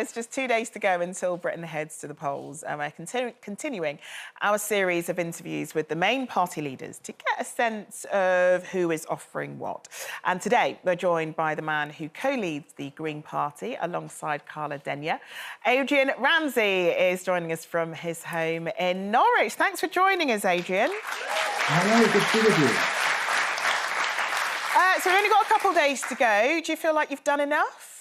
there's just 2 days to go until Britain heads to the polls, and we're continuing our series of interviews with the main party leaders to get a sense of who is offering what. And today, we're joined by the man who co-leads the Green Party alongside Carla Denyer. Adrian Ramsay is joining us from his home in Norwich. Thanks for joining us, Adrian. Hello, good to be with you. So we've only got a couple of days to go. Do you feel like you've done enough?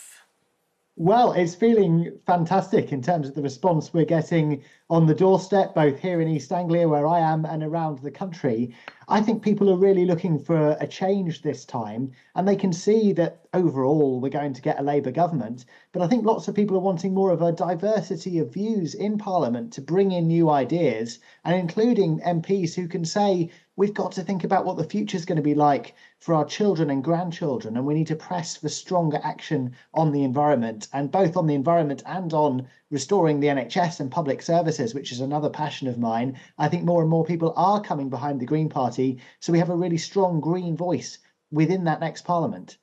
Well, it's feeling fantastic in terms of the response we're getting on the doorstep, both here in East Anglia, where I am, and around the country. I think people are really looking for a change this time, and they can see that overall we're going to get a Labour government. But I think lots of people are wanting more of a diversity of views in Parliament to bring in new ideas, and including MPs who can say, we've got to think about what the future is going to be like for our children and grandchildren, and we need to press for stronger action on the environment, and both on the environment and on restoring the NHS and public services, which is another passion of mine. I think more and more people are coming behind the Green Party, so we have a really strong Green voice within that next Parliament.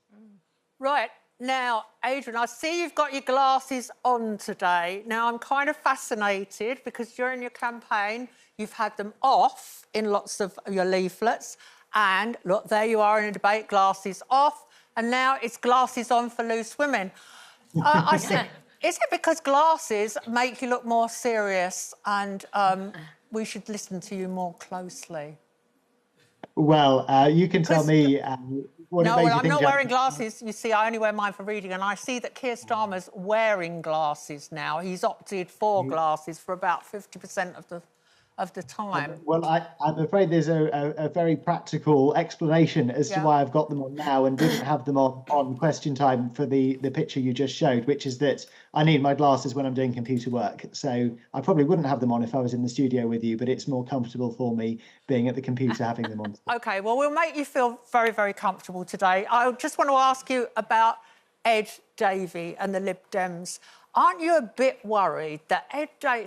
Right. Now, Adrian, I see you've got your glasses on today. Now, I'm kind of fascinated because during your campaign, you've had them off in lots of your leaflets. And look, there you are in a debate, glasses off. And now it's glasses on for loose women. I see. Is it because glasses make you look more serious and we should listen to you more closely? Well, you can tell me what it No, made well, you I'm think, not Jack. wearing glasses. You see, I only wear mine for reading, and I see that Keir Starmer's wearing glasses now. He's opted for glasses for about 50% of the time. Well, I'm afraid there's a very practical explanation as to why I've got them on now and didn't have them on question time for the picture you just showed, which is that I need my glasses when I'm doing computer work. So I probably wouldn't have them on if I was in the studio with you, but it's more comfortable for me being at the computer having them on. OK, well, we'll make you feel very, very comfortable today. I just want to ask you about Davey and the Lib Dems. Aren't you a bit worried that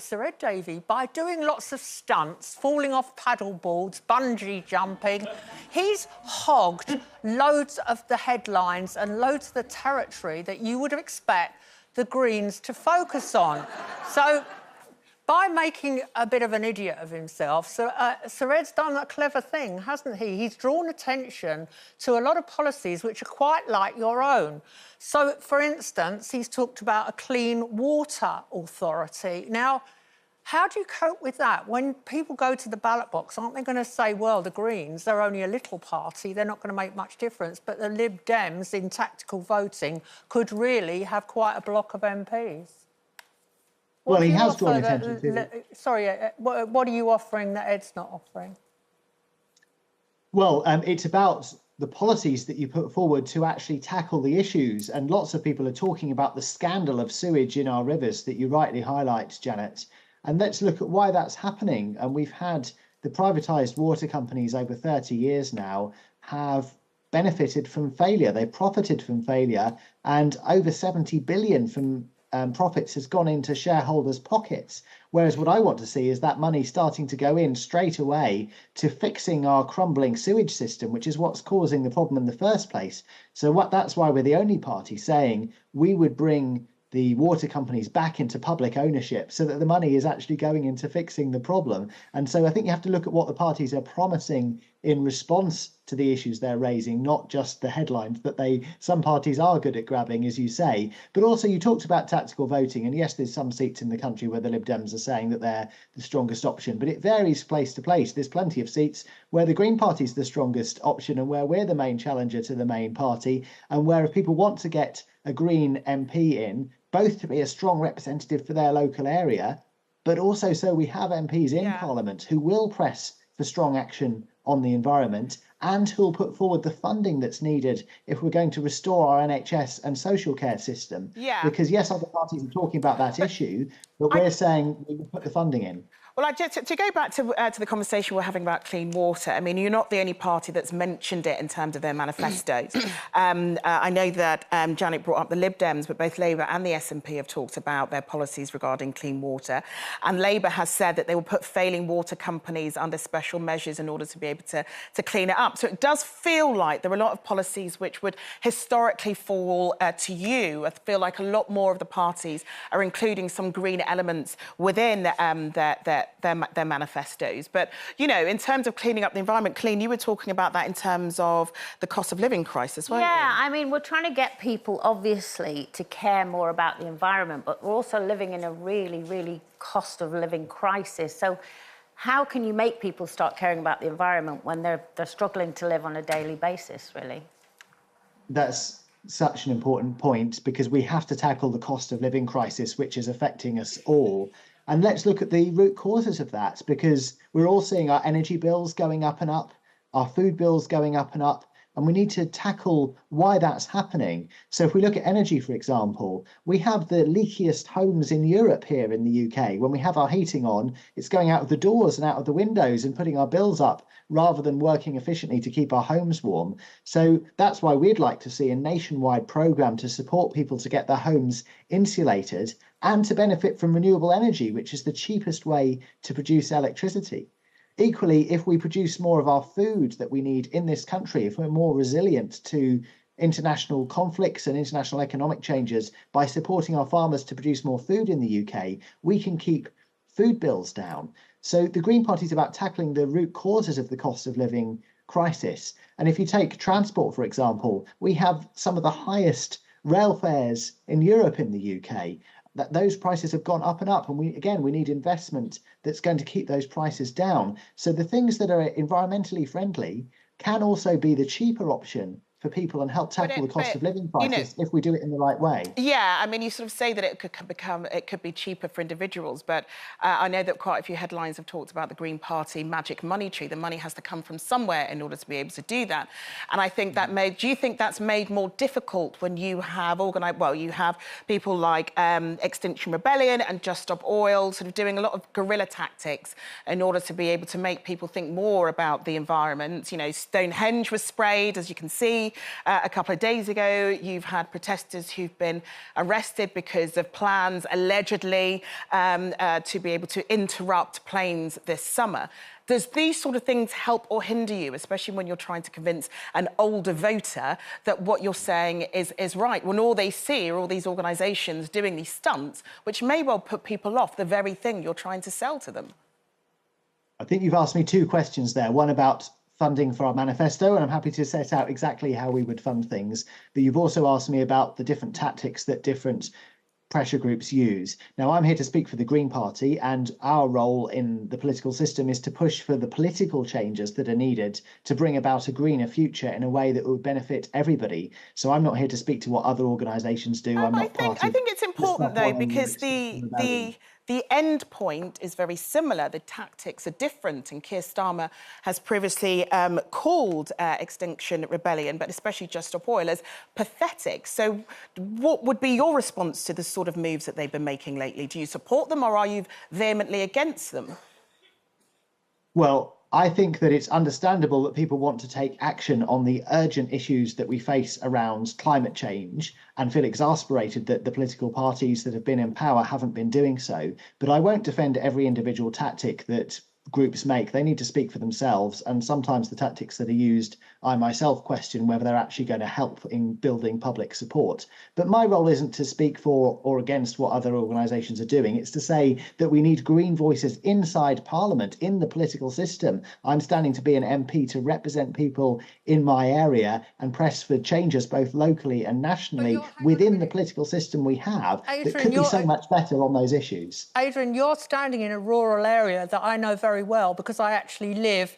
Sir Ed Davey, by doing lots of stunts, falling off paddle boards, bungee jumping, he's hogged loads of the headlines and loads of the territory that you would expect the Greens to focus on? So, by making a bit of an idiot of himself, Sir Ed's done a clever thing, hasn't he? He's drawn attention to a lot of policies which are quite like your own. So, for instance, he's talked about a clean water authority. Now, how do you cope with that? When people go to the ballot box, aren't they going to say, well, the Greens, they're only a little party, they're not going to make much difference, but the Lib Dems in tactical voting could really have quite a block of MPs? Well, he has drawn attention to... Sorry, what are you offering that Ed's not offering? Well, it's about the policies that you put forward to actually tackle the issues. And lots of people are talking about the scandal of sewage in our rivers that you rightly highlight, Janet. And let's look at why that's happening. And we've had the privatised water companies over 30 years now have benefited from failure. They profited from failure, and over 70 billion from profits has gone into shareholders' pockets. Whereas what I want to see is that money starting to go in straight away to fixing our crumbling sewage system, which is what's causing the problem in the first place. So that's why we're the only party saying we would bring the water companies back into public ownership so that the money is actually going into fixing the problem. And so I think you have to look at what the parties are promising in response to the issues they're raising, not just the headlines that some parties are good at grabbing, as you say. But also you talked about tactical voting, and yes, there's some seats in the country where the Lib Dems are saying that they're the strongest option, but it varies place to place. There's plenty of seats where the Green Party is the strongest option and where we're the main challenger to the main party, and where if people want to get a Green MP in, both to be a strong representative for their local area, but also so we have MPs in Parliament who will press for strong action on the environment and who'll put forward the funding that's needed if we're going to restore our NHS and social care system. Because yes, other parties are talking about that issue, but we're saying we will put the funding in. Well, to go back to the conversation we're having about clean water, I mean, you're not the only party that's mentioned it in terms of their manifestos. I know that Janet brought up the Lib Dems, but both Labour and the SNP have talked about their policies regarding clean water. And Labour has said that they will put failing water companies under special measures in order to be able to clean it up. So it does feel like there are a lot of policies which would historically fall to you. I feel like a lot more of the parties are including some green elements within their manifestos. But, you know, in terms of cleaning up the environment, you were talking about that in terms of the cost of living crisis, weren't you? Yeah, I mean, we're trying to get people, obviously, to care more about the environment, but we're also living in a really, really cost of living crisis. So how can you make people start caring about the environment when they're struggling to live on a daily basis, really? That's such an important point, because we have to tackle the cost of living crisis, which is affecting us all. And let's look at the root causes of that, because we're all seeing our energy bills going up and up, our food bills going up and up, and we need to tackle why that's happening. So if we look at energy, for example, we have the leakiest homes in Europe here in the UK. When we have our heating on, it's going out of the doors and out of the windows and putting our bills up rather than working efficiently to keep our homes warm. So that's why we'd like to see a nationwide programme to support people to get their homes insulated and to benefit from renewable energy, which is the cheapest way to produce electricity. Equally, if we produce more of our food that we need in this country, if we're more resilient to international conflicts and international economic changes by supporting our farmers to produce more food in the UK, we can keep food bills down. So the Green Party is about tackling the root causes of the cost of living crisis. And if you take transport, for example, we have some of the highest rail fares in Europe in the UK. Those prices have gone up and up, and we need investment that's going to keep those prices down. So the things that are environmentally friendly can also be the cheaper option for people and help tackle the cost of living crisis, if we do it in the right way. Yeah, I mean, you sort of say that it could be cheaper for individuals, but I know that quite a few headlines have talked about the Green Party magic money tree. The money has to come from somewhere in order to be able to do that. And I think do you think that's made more difficult when you have you have people like Extinction Rebellion and Just Stop Oil sort of doing a lot of guerrilla tactics in order to be able to make people think more about the environment? You know, Stonehenge was sprayed, as you can see. A couple of days ago, you've had protesters who've been arrested because of plans, allegedly, to be able to interrupt planes this summer. Does these sort of things help or hinder you, especially when you're trying to convince an older voter that what you're saying is right, when all they see are all these organisations doing these stunts, which may well put people off the very thing you're trying to sell to them? I think you've asked me two questions there, one about funding for our manifesto, and I'm happy to set out exactly how we would fund things. But you've also asked me about the different tactics that different pressure groups use. Now, I'm here to speak for the Green Party, and our role in the political system is to push for the political changes that are needed to bring about a greener future in a way that would benefit everybody. So I'm not here to speak to what other organisations do. I think it's important, though, because the end point is very similar. The tactics are different, and Keir Starmer has previously called Extinction Rebellion, but especially Just Stop Oil, as pathetic. So what would be your response to the sort of moves that they've been making lately? Do you support them, or are you vehemently against them? Well, I think that it's understandable that people want to take action on the urgent issues that we face around climate change and feel exasperated that the political parties that have been in power haven't been doing so. But I won't defend every individual tactic that groups make. They need to speak for themselves, and sometimes the tactics that are used, I myself question whether they're actually going to help in building public support. But my role isn't to speak for or against what other organisations are doing. It's to say that we need green voices inside Parliament, in the political system. I'm standing to be an MP to represent people in my area and press for changes both locally and nationally within the political system we have, that could be so much better on those issues. Adrian, you're standing in a rural area that I know very well because I actually live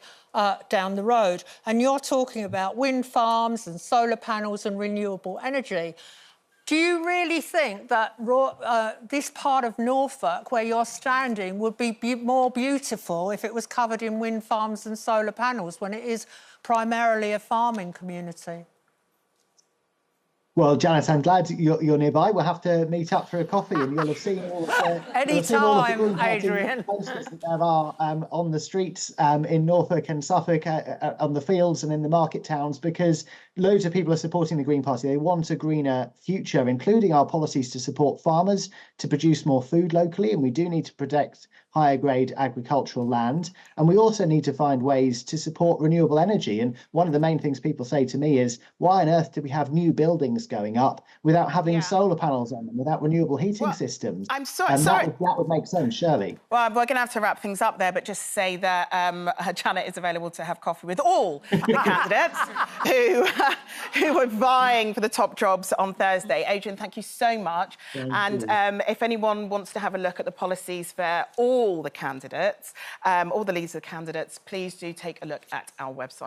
down the road, and you're talking about wind farms and solar panels and renewable energy. Do you really think that this part of Norfolk, where you're standing, would be more beautiful if it was covered in wind farms and solar panels when it is primarily a farming community? Well, Janet, I'm glad you're nearby. We'll have to meet up for a coffee, and you'll have seen all of the, Anytime, Adrian. posters that there are on the streets in Norfolk and Suffolk, on the fields and in the market towns, because loads of people are supporting the Green Party. They want a greener future, including our policies to support farmers to produce more food locally, and we do need to protect higher grade agricultural land. And we also need to find ways to support renewable energy. And one of the main things people say to me is, why on earth do we have new buildings going up without having solar panels on them, without renewable heating systems? I'm sorry. That would make sense, surely. Well, we're going to have to wrap things up there, but just say that Janet is available to have coffee with all the candidates who are vying for the top jobs on Thursday. Adrian, thank you so much. Thank you. If anyone wants to have a look at the policies for all the candidates, all the leaders of the candidates, please do take a look at our website.